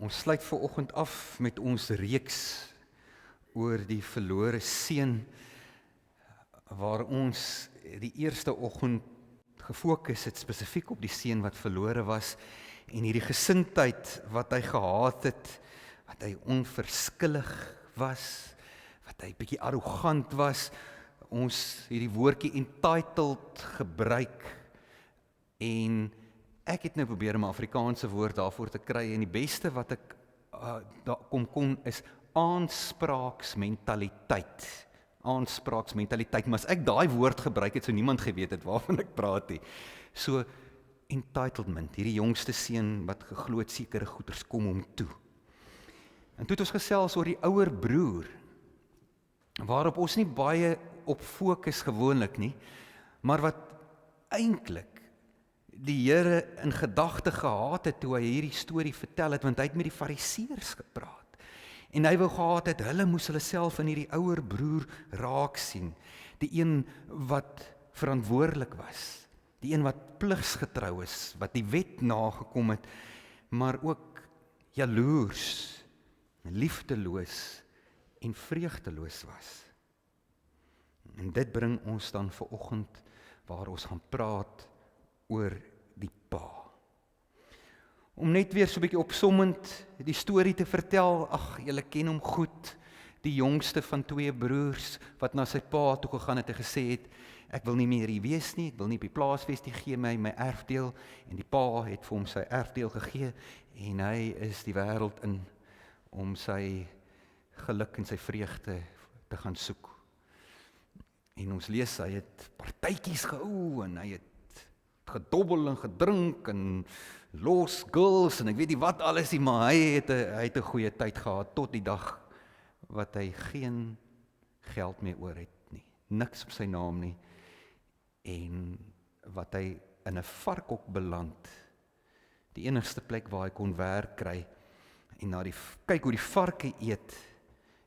Ons sluit vanoggend af met ons reeks oor die verlore seun, waar ons die eerste oggend gefokus het spesifiek op die seun wat verlore was en hierdie gesindheid wat hy gehad het, wat hy onverskillig was, wat hy bietjie arrogant was. Ons hierdie woordjie entitled gebruik en ek het nou probeer om 'n Afrikaanse woord daarvoor te kry en die beste wat ek daar kon is aanspraaksmentaliteit. Aanspraaksmentaliteit, maar as ek daai woord gebruik het, sou niemand geweet het waarvan ek praat nie. So entitlement, hierdie jongste seun wat geglo het sekere goeders kom hom toe. En toe het ons gesels oor die ouer broer, waarop ons nie baie op fokus gewoonlik nie, maar wat eintlik die Here in gedagte gehad het toe hy hierdie storie vertel het, want hy het met die fariseërs gepraat. En hy wou gehad het, hulle moes hulle self in hierdie ouer broer raak sien. Die een wat verantwoordelik was, die een wat pligsgetrou is, wat die wet nagekom het, maar ook jaloers, liefdeloos en vreugdeloos was. En dit bring ons dan vanoggend waar ons gaan praat oor die pa. Om net weer so 'n bietjie opsommend die storie te vertel, julle ken hom goed, die jongste van 2 broers wat na sy pa toe gegaan het en gesê het, ek wil nie meer hier wees nie, ek wil nie op die plaas wees nie, gee my erfdeel, en die pa het vir hom sy erfdeel gegee, en hy is die wêreld in om sy geluk en sy vreugde te gaan soek. En ons lees, hy het partytjies gehou, en hy het gedobbel en gedrink, en los girls, en ek weet nie wat alles nie, maar hy het 'n goeie tyd gehad, tot die dag wat hy geen geld meer oor het nie, niks op sy naam nie, en wat hy in 'n varkhok beland, die enigste plek waar hy kon werk kry, en kyk hoe die varke eet,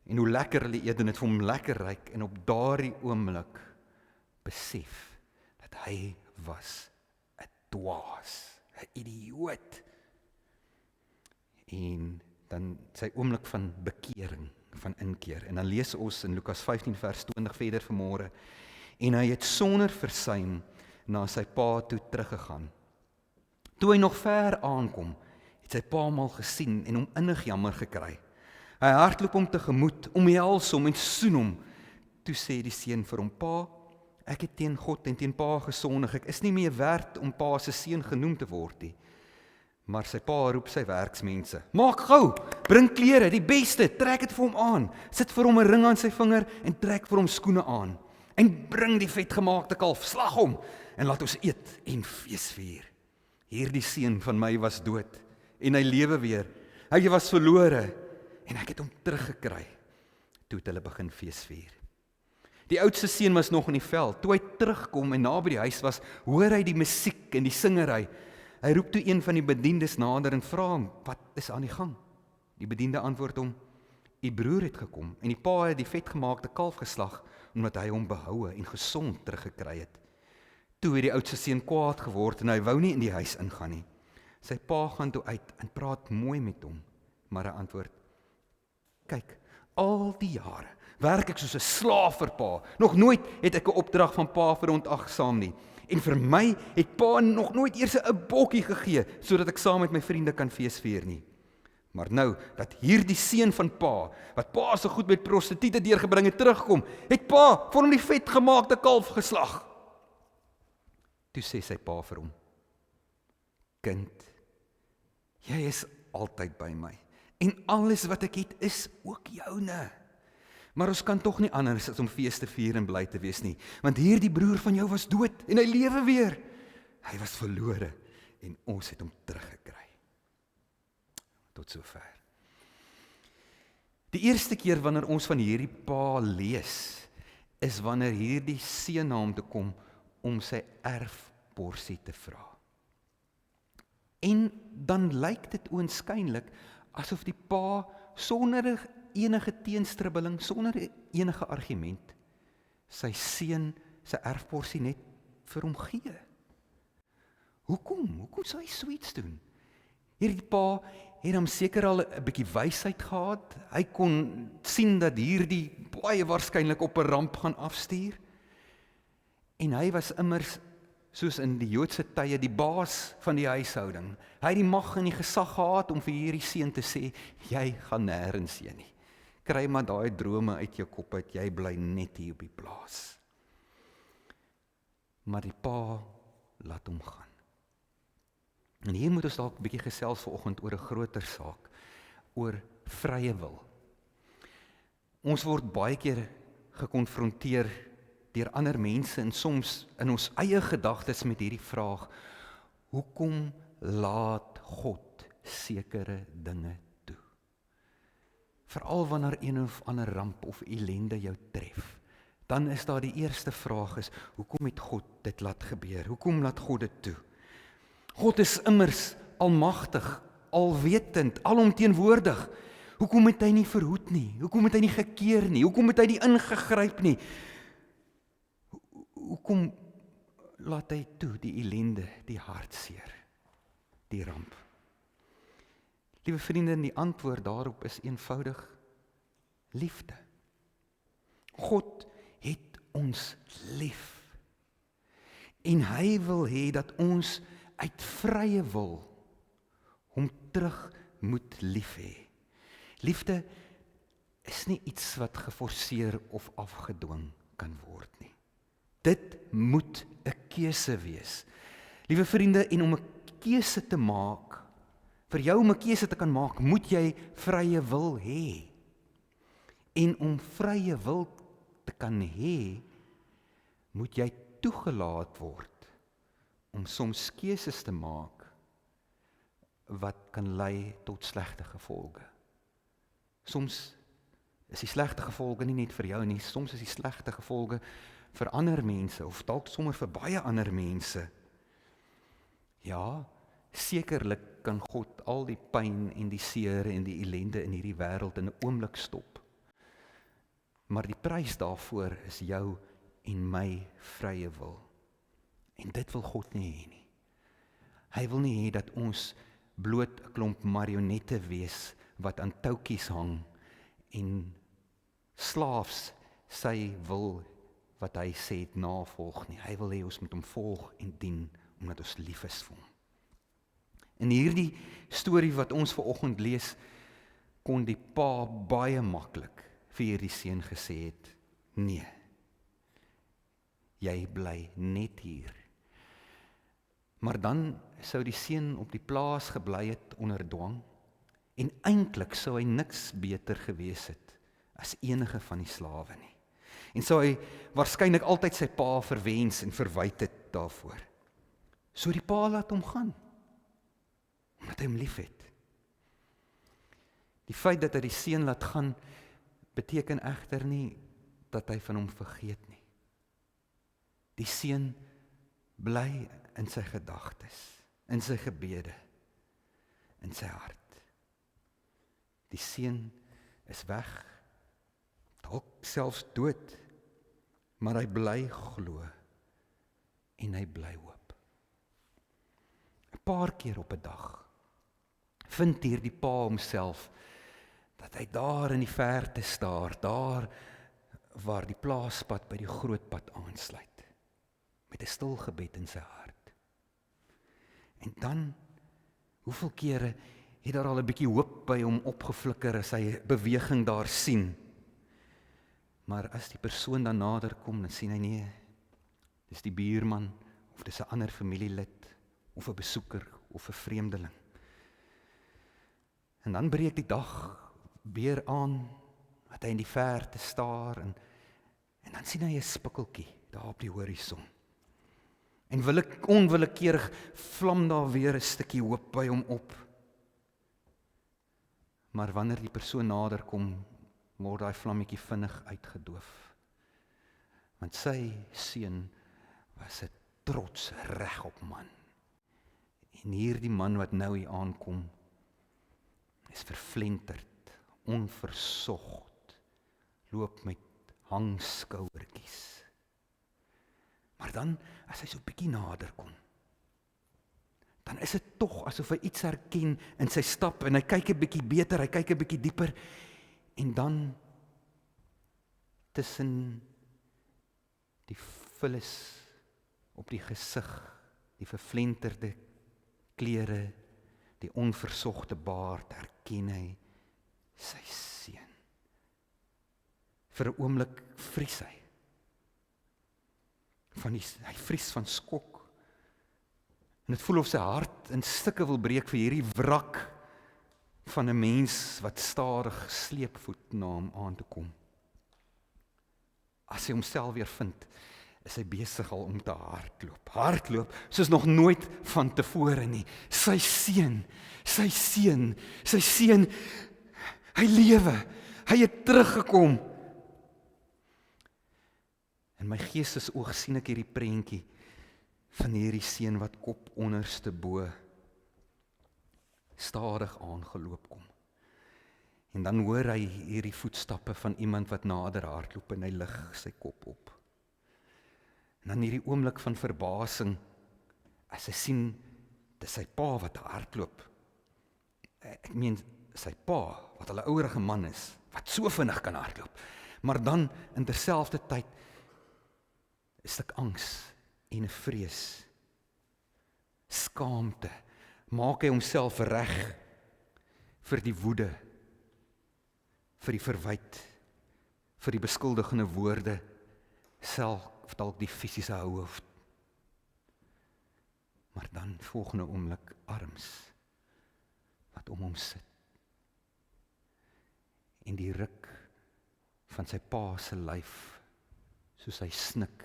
en hoe lekker hulle eet, en het vir hom lekker ryk, en op daardie oomblik besef, dat hy was 'n dwaas, 'n idioot. En dan sy oomblik van bekering, van inkeer. En dan lees ons in Lukas 15 vers 20 verder vanmôre. En hy het sonder versuim na sy pa toe teruggegaan. Toe hy nog ver aankom, het sy pa hom al gesien en hom innig jammer gekry. Hy hardloop hom tegemoet, omhels hom en soen hom. Toe sê die seun vir hom, pa, ek het teen God en teen pa gesondig, ek is nie meer werd om pa se seun genoem te word nie. Maar sy pa roep sy werksmense, maak gou, bring klere, die beste, trek dit vir hom aan, sit vir hom 'n ring aan sy vinger en trek vir hom skoene aan, en bring die vetgemaakte kalf, slag hom, en laat ons eet en feesvier. Hierdie seun van my was dood, en hy lewe weer, hy was verlore, en ek het hom teruggekry. Toe het hulle begin feesvier. Die oudste seun was nog in die veld. Toe hy terugkom en naby die huis was, hoor hy die musiek en die singery. Hy roep toe een van die bediendes nader en vra hom, wat is aan die gang? Die bediende antwoord hom, u broer het gekom en die pa het die vetgemaakte kalf geslag, omdat hy hom behoue en gesond teruggekry het. Toe het die oudste seun kwaad geword en hy wou nie in die huis ingaan nie. Sy pa gaan toe uit en praat mooi met hom, maar hy antwoord, kyk, al die jare werk ek soos 'n slaaf vir pa. Nog nooit het ek 'n opdrag van pa verontagsaam nie. En vir my het pa nog nooit eers 'n bokkie gegee, sodat ek saam met my vriende kan feesvier nie. Maar nou, dat hierdie seun van pa, wat pa so goed met prostituie deurgebring het, terugkom, het pa vir hom die vetgemaakte kalf geslag. Toe sê sy pa vir hom, kind, jy is altyd by my, en alles wat ek het is ook joune. Maar ons kan tog nie anders as om fees te vier en bly te wees nie, want hierdie broer van jou was dood en hy lewe weer. Hy was verlore en ons het hom teruggekry. Tot sover. Die eerste keer wanneer ons van hierdie pa lees, is wanneer hierdie seun na hom toe kom om sy erfporsie te vra. En dan lyk dit oënskynlik asof die pa sonder enige teenstribbeling, sonder enige argument, sy seun sy erfporsie net vir hom gee. Hoekom? Hoekom sou hy so iets doen? Hierdie pa het hom seker al 'n bietjie wysheid gehad. Hy kon sien dat hierdie baie waarskynlik op 'n ramp gaan afstuur. En hy was immers, soos in die Joodse tye, die baas van die huishouding. Hy het die mag en die gesag gehad om vir hierdie seun te sê, jy gaan nêrens heen nie. Kry maar daai drome uit jou kop uit, jy bly net hier op die plaas. Maar die pa laat hom gaan. En hier moet ons dalk 'n bietjie gesels vanoggend oor 'n groter saak, oor vrye wil. Ons word baie keer gekonfronteer deur ander mense en soms in ons eie gedagtes met hierdie vraag: hoekom laat God sekere dinge toe? Veral wanneer een of ander ramp of ellende jou tref, dan is daar die eerste vraag is, hoekom het God dit laat gebeur? Hoekom laat God dit toe? God is immers almagtig, alwetend, alomteenwoordig. Hoekom het hy nie verhoed nie? Hoekom het hy nie gekeer nie? Hoekom het hy nie ingegryp nie? Hoekom laat hy toe die ellende, die hartseer, die ramp? Liewe vriende, die antwoord daarop is eenvoudig liefde. God het ons lief. En hy wil hê dat ons uit vrye wil hom terug moet lief hê. Liefde is nie iets wat geforseer of afgedwing kan word nie. Dit moet 'n keuse wees. Liewe vriende, en om 'n keuse te maak, vir jou om 'n keuse te kan maak, moet jy vrye wil hê. En om vrye wil te kan hê, moet jy toegelaat word om soms keuses te maak wat kan lei tot slegte gevolge. Soms is die slegte gevolge nie net vir jou nie, soms is die slegte gevolge vir ander mense, of dalk sommer vir baie ander mense. Ja, sekerlik kan God al die pyn en die seer en die ellende in hierdie wêreld in 'n oomblik stop. Maar die prys daarvoor is jou en my vrye wil. En dit wil God nie hê nie. Hy wil nie hê dat ons bloot 'n klomp marionette wees wat aan touwtjies hang en slaafs sy wil wat hy sê het navolg nie. Hy wil hê ons moet hom volg en dien omdat ons lief is vir hom. In hierdie storie wat ons vanoggend lees, kon die pa baie maklik vir hierdie seun gesê het, nee, jy bly net hier. Maar dan sou die seun op die plaas gebly het onder dwang, en eintlik sou hy niks beter gewees het as enige van die slawe nie. En sou hy waarskynlik altyd sy pa verwens en verwyd het daarvoor. So die pa laat hom gaan, omdat hy hom lief het. Die feit dat hy die seun laat gaan, beteken egter nie dat hy van hom vergeet nie. Die seun bly in sy gedagtes, in sy gebede, in sy hart. Die seun is weg, dalk selfs dood, maar hy bly glo en hy bly hoop. 'n Paar keer op 'n dag vind hierdie pa homself dat hy daar in die verte staar, daar waar die plaaspad by die groot pad aansluit, met 'n stil gebed in sy hart. En dan, hoeveel kere het daar al 'n bietjie hoop by hom opgeflikker as hy beweging daar sien. Maar as die persoon dan nader kom, dan sien hy nee, dis die buurman, of dis 'n ander familielid, of 'n besoeker, of 'n vreemdeling. En dan breek die dag weer aan, dat hy in die verte staar, en dan sien hy 'n spikkeltjie daar op die horison. En onwillekeurig vlam daar weer 'n stukkie hoop by hom op. Maar wanneer die persoon nader kom, word daai vlammetjie vinnig uitgedoof. Want sy seun was 'n trots regop man. En hierdie man wat nou hier aankom, is vervlenterd, onversocht, loop met hangskouertjies. Maar dan, as hy so 'n bietjie nader kom, dan is dit tog asof hy iets herken in sy stap, en hy kyk 'n bietjie beter, hy kyk 'n bietjie dieper, en dan tussen die vullis op die gesig, die vervlenterde klere, die onversogte baard, herken hy sy seun. Vir 'n oomblik vries hy. Hy vries van skok. En dit voel of sy hart in stukke wil breek vir hierdie wrak van 'n mens wat stadig sleepvoet na hom aan te kom. As hy homself weer vind, is hy besig al om te hardloop soos nog nooit van tevore nie. Sy seun, hy lewe, hy het teruggekom. In my geestesoog sien ek hierdie prentjie van hierdie seun wat kop onderste bo stadig aangeloop kom. En dan hoor hy hierdie voetstappe van iemand wat nader hardloop en hy lig sy kop op. En dan hierdie oomblik van verbasing as hy sien dis sy pa wat hardloop. Ek meen sy pa wat al 'n ouerige man is wat so vinnig kan hardloop. Maar dan in terselfdertyd 'n stuk angs en 'n vrees. Skaamte. Maak hy homself reg vir die woede, vir die verwyte, vir die beskuldigende woorde, self dalk die fisiese hou. Maar dan volgende oomblik arms wat om hom sit. En die ruk van sy pa se lyf, soos hy snik,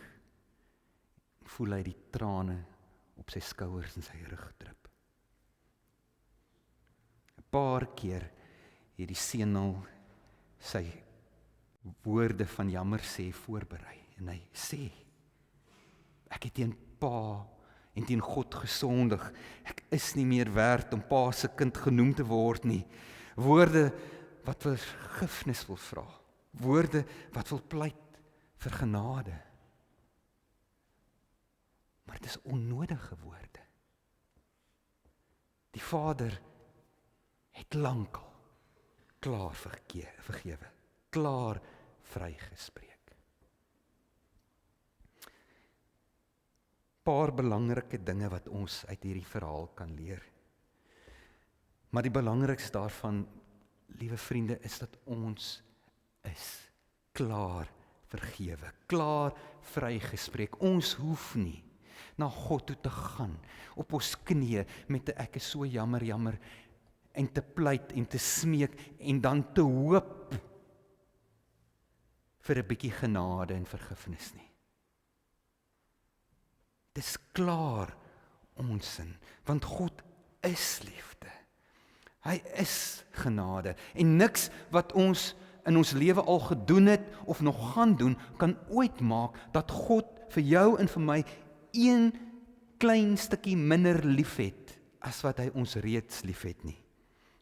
voel hy die trane op sy skouers en sy rug drup. 'n Paar keer het die seun al sy woorde van jammer sê voorberei, en hy sê, ek het teen pa en teen God gesondig, ek is nie meer werd om pa se kind genoem te word nie. Woorde wat vergifnis wil vra, woorde wat wil pleit vir genade. Maar dit is onnodige woorde. Die Vader het lankal klaar vergewe, klaar vrygespreek. Paar belangrike dinge wat ons uit hierdie verhaal kan leer. Maar die belangrikste daarvan, liewe vriende, is dat ons is klaar vergewe, klaar vrygespreek. Ons hoef nie na God toe te gaan, op ons knieë met 'n ek is so jammer, en te pleit en te smeek, en dan te hoop vir 'n bietjie genade en vergifnis nie. Dis klaar onsin, want God is liefde. Hy is genade, en niks wat ons in ons lewe al gedoen het, of nog gaan doen, kan ooit maak, dat God vir jou en vir my een klein stukkie minder lief het, as wat hy ons reeds lief het nie.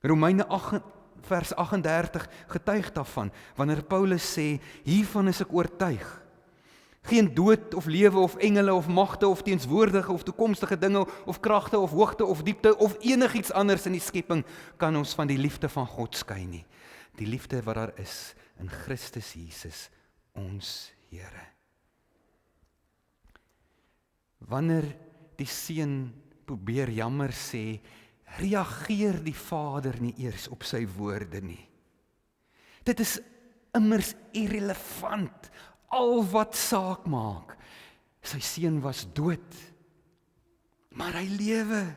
Romeine 8 vers 38 getuig daarvan, wanneer Paulus sê, hiervan is ek oortuig, geen dood of lewe of engele of magte of teenswoordige of toekomstige dinge of kragte of hoogte of diepte of enigiets anders in die skepping kan ons van die liefde van God skei nie. Die liefde wat daar is in Christus Jesus, ons Here. Wanneer die seun probeer jammer sê, reageer die Vader nie eers op sy woorde nie. Dit is immers irrelevant. Al wat saak maak, sy seun was dood, maar hy lewe.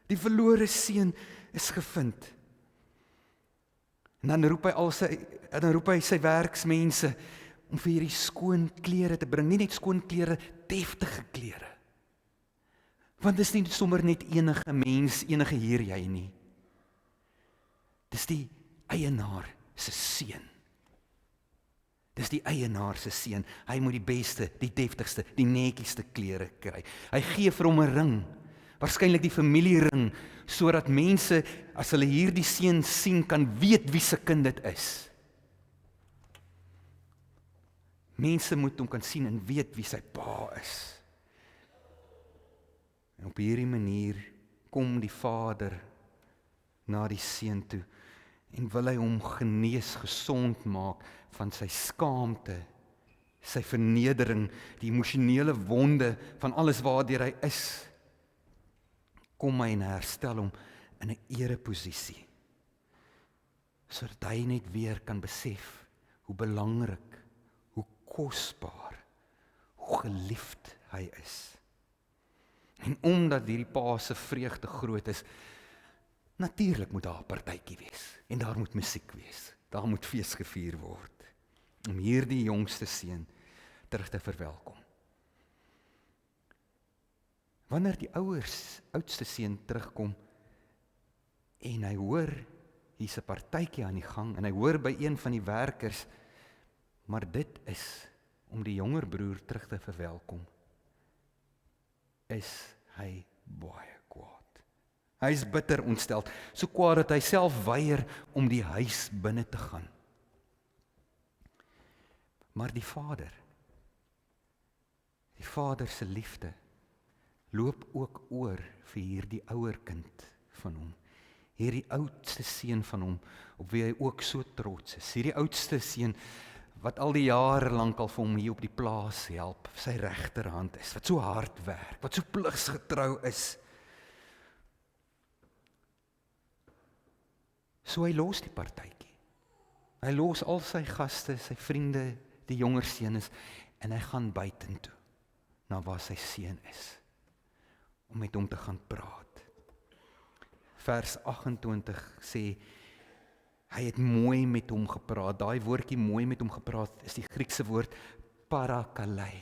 Die verlore seun is gevind. En dan roep hy sy werksmense om vir hierdie skoon klere te bring, nie net skoon klere, deftige klere. Want dis nie sommer net enige mens, enige hier jy nie. Dis die eienaar se seun. Dis die eienaar se seun. Hy moet die beste, die deftigste, die netjieste klere kry. Hy gee vir hom 'n ring, waarskynlik die familiering, sodat mense, as hulle hierdie seun sien, kan weet wie se kind dit is. Mense moet hom kan sien en weet wie sy pa is. En op hierdie manier kom die Vader na die seun toe en wil hy hom genees, gesond maak van sy skaamte, sy vernedering, die emosionele wonde van alles waardeur hy is. Kom hy en herstel hom in 'n ereposisie, sodat hy net weer kan besef hoe belangrik, hoe kosbaar, hoe geliefd hy is. En omdat hierdie pa se vreugde groot is, natuurlik moet daar 'n partytjie wees, en daar moet musiek wees, daar moet fees gevier word, om hierdie jongste seun terug te verwelkom. Wanneer die oudste seun terugkom, en hy hoor, hier's 'n partytjie aan die gang, en hy hoor by een van die werkers, maar dit is om die jonger broer terug te verwelkom, is hy baie kwaad. Hy is bitter ontsteld, so kwaad dat hy self weier om die huis binne te gaan. Maar die Vader se liefde loop ook oor vir hierdie ouer kind van hom, hierdie oudste seun van hom, op wie hy ook so trots is, hierdie oudste seun, wat al die jare lank al vir hom hier op die plaas help, sy regterhand is, wat so hard werk, wat so pligsgetrou is. So hy los die partytjie. Hy los al sy gaste, sy vriende, die jonger seun is, en hy gaan buitentoe, na waar sy seun is, om met hom te gaan praat. Vers 28 sê, hy het mooi met hom gepraat. Daai woordjie mooi met hom gepraat is die Griekse woord parakalei.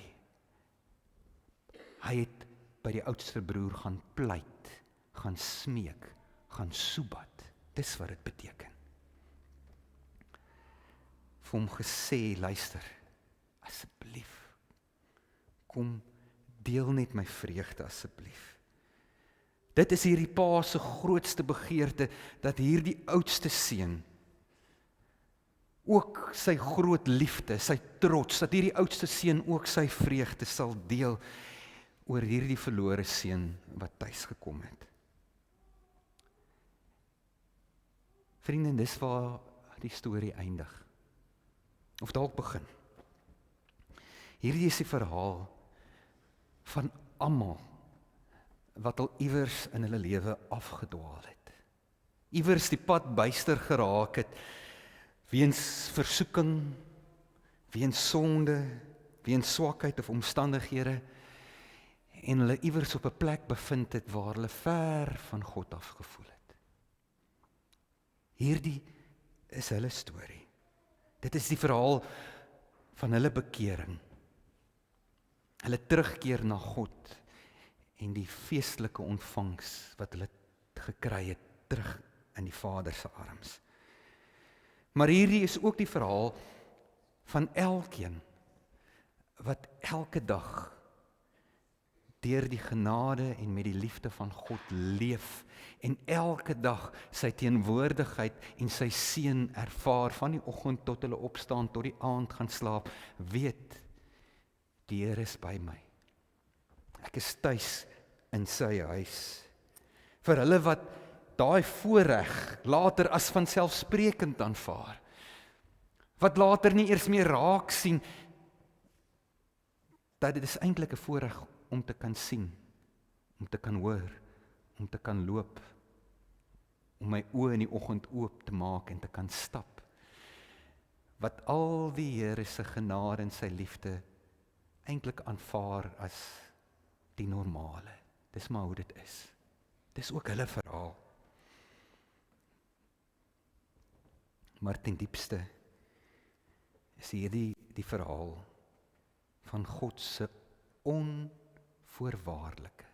Hy het by die oudste broer gaan pleit, gaan smeek, gaan soebat. Dis wat dit beteken. Vir hom gesê, luister, asseblief, kom deel net my vreugde asseblief. Dit is hierdie pa se grootste begeerte, dat hierdie oudste seun ook sy groot liefde, sy trots, dat hierdie oudste seun ook sy vreugde sal deel oor hierdie verlore seun wat tuis gekom het. Vriende, dis waar die storie eindig. Of dalk begin. Hierdie is die verhaal van almal wat al iewers in hulle lewe afgedwaal het. Iewers die pad byster geraak het, weens versoeking, weens sonde, weens swakheid of omstandighede, en hulle iewers op 'n plek bevind het waar hulle ver van God afgevoel het. Hierdie is hulle storie. Dit is die verhaal van hulle bekering. Hulle terugkeer na God en die feestelike ontvangs wat hulle gekry het terug in die Vader se arms. Maar hierdie is ook die verhaal van elkeen wat elke dag deur die genade en met die liefde van God leef en elke dag sy teenwoordigheid en sy seën ervaar van die oggend tot hulle opstaan tot die aand gaan slaap, weet die Here is by my. Ek is tuis in sy huis. Vir hulle wat daai voorreg later as vanselfsprekend aanvaar, wat later nie eers meer raak sien, dat dit is eintlik 'n voorreg om te kan sien, om te kan hoor, om te kan loop, om my oë in die oggend oop te maak en te kan stap, wat al die Here se genade en sy liefde eintlik aanvaar as die normale. Dis maar hoe dit is. Dis ook hulle verhaal. Maar ten diepste is hierdie die verhaal van God se onvoorwaardelike,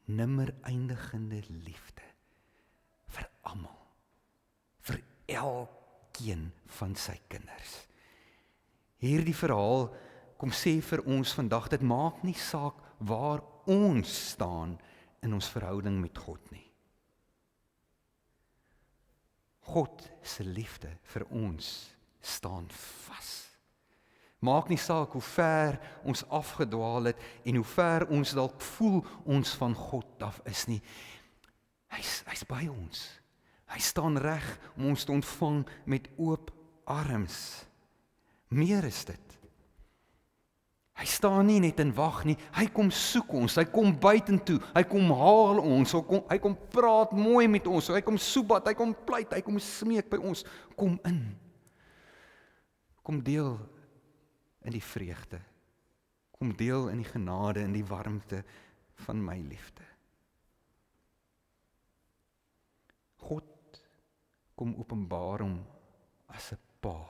nimmer eindigende liefde vir almal, vir elkeen van sy kinders. Hierdie verhaal kom sê vir ons vandag, dit maak nie saak waar ons staan in ons verhouding met God nie. God se liefde vir ons staan vas. Maak nie saak hoe ver ons afgedwaal het en hoe ver ons dalk voel ons van God af is nie. Hy's by ons. Hy staan reg om ons te ontvang met oop arms. Meer is dit. Hy staan nie net en wag nie, hy kom soek ons, hy kom buitentoe, hy kom haal ons, hy kom praat mooi met ons, hy kom soebat, hy kom pleit, hy kom smeek by ons, kom in. Kom deel in die vreugde, kom deel in die genade, in die warmte van my liefde. God kom openbaar hom as 'n pa.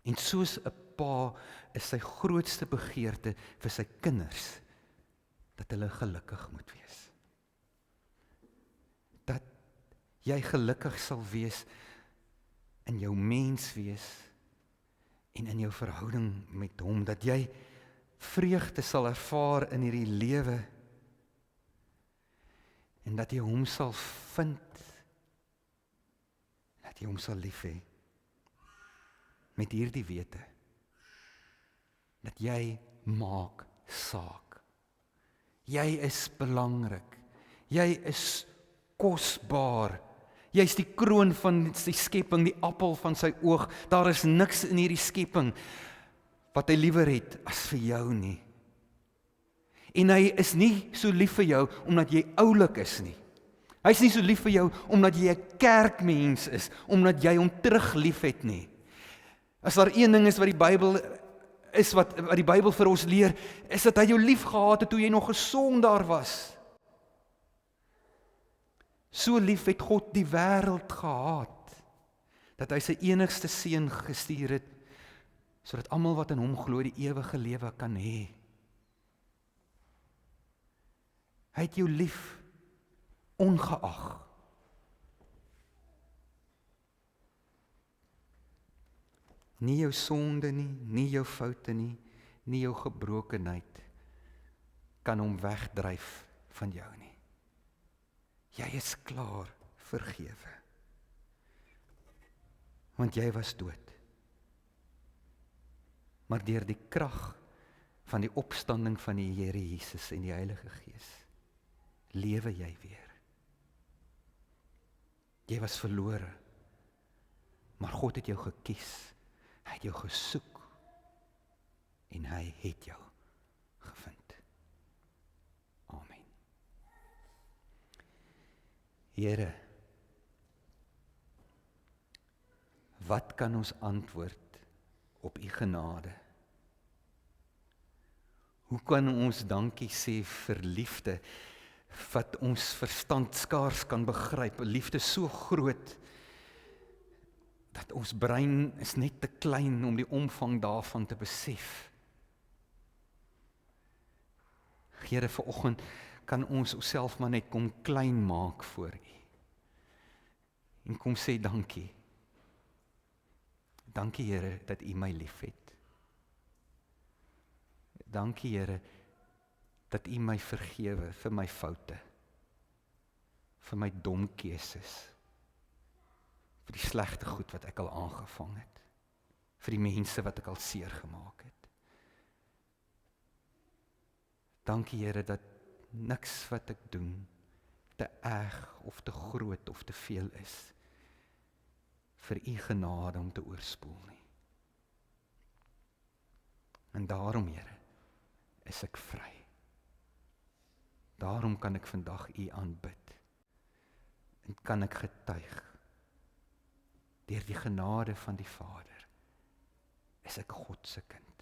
En soos 'n pa is sy grootste begeerte vir sy kinders dat hulle gelukkig moet wees. Dat jy gelukkig sal wees in jou menswees en in jou verhouding met hom, dat jy vreugde sal ervaar in hierdie lewe en dat jy hom sal vind, dat jy hom sal lief hê met hierdie wete dat jy maak saak. Jy is belangrik. Jy is kosbaar. Jy is die kroon van die skepping, die appel van sy oog. Daar is niks in hierdie skepping wat hy liewer het as vir jou nie. En hy is nie so lief vir jou omdat jy oulik is nie. Hy is nie so lief vir jou omdat jy 'n kerkmens is, omdat jy hom terug lief het nie. As daar een ding is wat die Bybel vir ons leer, is dat hy jou lief gehad het toe jy nog 'n sondaar was. So lief het God die wêreld gehad, dat hy sy enigste seun gestuur het, sodat almal wat in hom glo die ewige lewe kan hê. Hy het jou lief, ongeag. Nie jou sonde nie jou foute nie jou gebrokenheid kan hom wegdryf van jou nie. Jy is klaar vergewe. Want jy was dood. Maar deur die krag van die opstanding van die Here Jesus en die Heilige Gees, lewe jy weer. Jy was verlore, maar God het jou gekies. Hy het jou gesoek en hy het jou gevind. Amen. Here, wat kan ons antwoord op u genade? Hoe kan ons dankie sê vir liefde wat ons verstand skaars kan begryp, 'n liefde so groot dat ons brein is net te klein om die omvang daarvan te besef. Here, vanoggend kan ons onsself maar net kom klein maak voor U. En kom sê dankie. Dankie Here dat U my liefhet. Dankie Here dat U my vergewe vir my foute, vir my dom keuses, vir die slegte goed wat ek al aangevang het, vir die mense wat ek al seer gemaak het. Dankie Here dat niks wat ek doen te erg of te groot of te veel is vir U genade om te oorspoel nie. En daarom Here is ek vry. Daarom kan ek vandag U aanbid en kan ek getuig. Deur die genade van die Vader is ek God se kind.